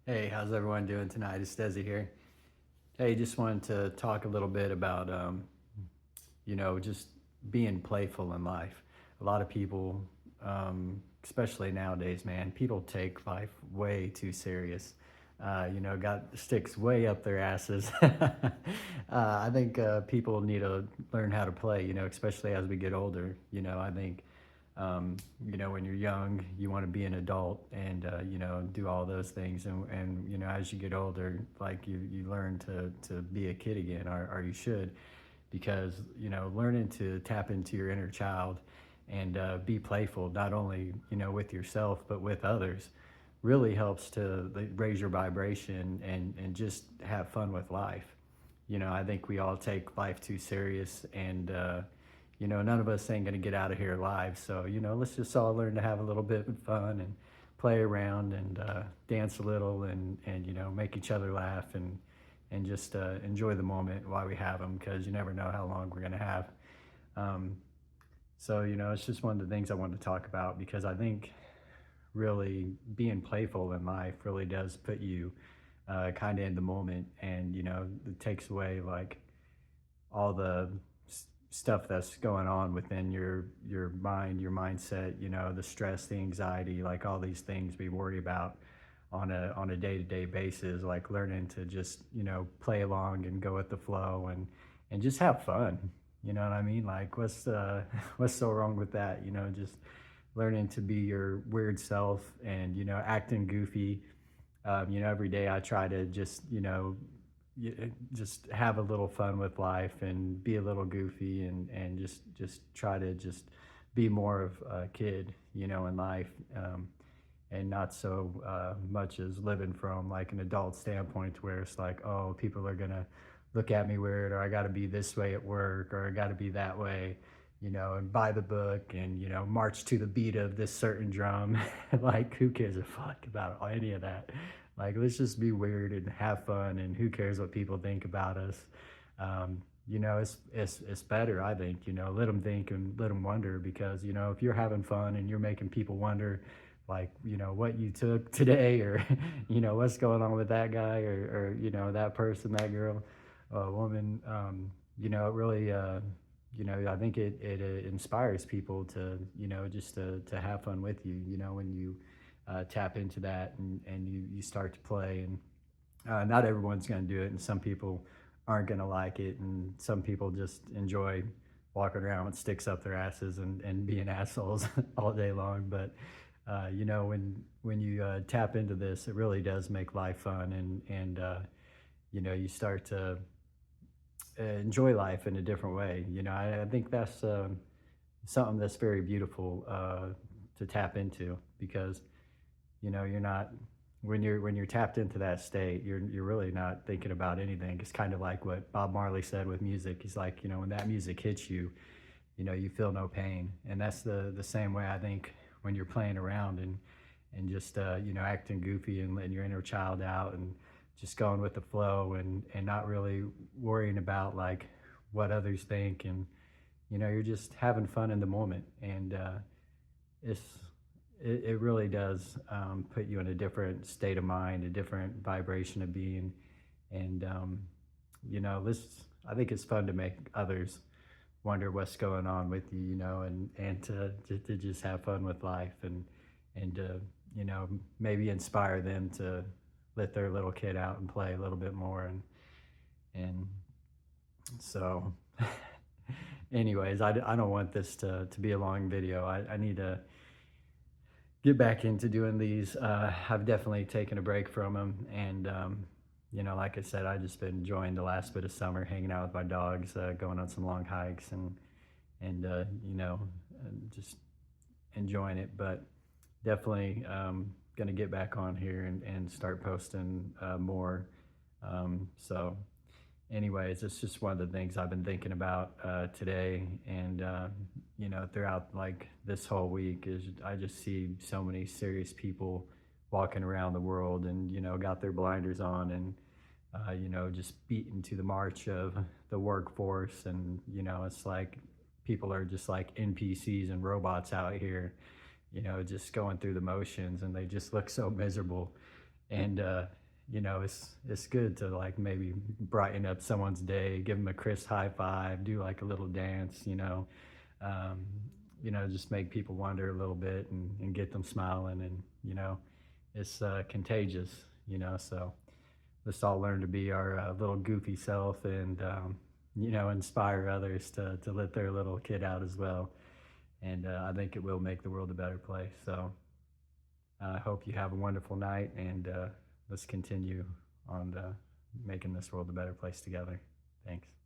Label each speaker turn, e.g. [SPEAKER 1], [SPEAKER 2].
[SPEAKER 1] Hey, how's everyone doing tonight? It's Desi here. Hey, just wanted to talk a little bit about, just being playful in life. A lot of people, especially nowadays, man, people take life way too serious. Got sticks way up their asses. I think people need to learn how to play, especially as we get older. I think when you're young, you want to be an adult and do all those things, and as you get older, like you learn to be a kid again, or you should, because learning to tap into your inner child and be playful, not only with yourself but with others, really helps to raise your vibration and just have fun with life. I think we all take life too serious, and none of us ain't gonna get out of here alive. So let's just all learn to have a little bit of fun and play around and dance a little and make each other laugh and just enjoy the moment while we have them, because you never know how long we're gonna have. Um, it's just one of the things I wanted to talk about, because I think really being playful in life really does put you kind of in the moment, and it takes away like all the stuff that's going on within your mind, your mindset, the stress, the anxiety, like all these things we worry about on a day-to-day basis, like learning to just play along and go with the flow and just have fun. You know what I mean? Like what's what's so wrong with that? Just learning to be your weird self and acting goofy. Every day I try to just just have a little fun with life and be a little goofy and just try to just be more of a kid, in life, and not so much as living from like an adult standpoint, where it's like, oh, people are gonna look at me weird, or I got to be this way at work, or I got to be that way, and buy the book and march to the beat of this certain drum. Like, who cares a fuck about any of that? Like, let's just be weird and have fun, and who cares what people think about us? It's better, I think. Let them think and let them wonder, because if you're having fun and you're making people wonder, like what you took today, or what's going on with that guy, or that person, that girl, woman, it really I think it inspires people to just to have fun with you, when you tap into that and you start to play. And not everyone's going to do it, and some people aren't going to like it, and some people just enjoy walking around with sticks up their asses and being assholes all day long. But when you tap into this, it really does make life fun, and you start to enjoy life in a different way. I think that's something that's very beautiful to tap into, because you're not, when you're tapped into that state, you're really not thinking about anything. It's kind of like what Bob Marley said with music. He's like, when that music hits you, you feel no pain. And that's the same way, I think, when you're playing around and just acting goofy and letting your inner child out and just going with the flow and not really worrying about like what others think. And you're just having fun in the moment. And it's it really does put you in a different state of mind, a different vibration of being. And this, I think it's fun to make others wonder what's going on with you, and to just have fun with life, and to maybe inspire them to let their little kid out and play a little bit more. And so anyways, I don't want this to be a long video. I need to get back into doing these. I've definitely taken a break from them, and like I said, I just been enjoying the last bit of summer, hanging out with my dogs, going on some long hikes, and just enjoying it. But definitely gonna get back on here and start posting more. So anyways, it's just one of the things I've been thinking about today, and throughout like this whole week, is I just see so many serious people walking around the world, and got their blinders on, and just beating to the march of the workforce. And it's like people are just like NPCs and robots out here, just going through the motions, and they just look so miserable. And it's good to like maybe brighten up someone's day, give them a crisp high five, do like a little dance, um, just make people wonder a little bit and get them smiling. And it's contagious, so let's all learn to be our little goofy self, and inspire others to let their little kid out as well. And I think it will make the world a better place. So I hope you have a wonderful night, and let's continue on making this world a better place together. Thanks.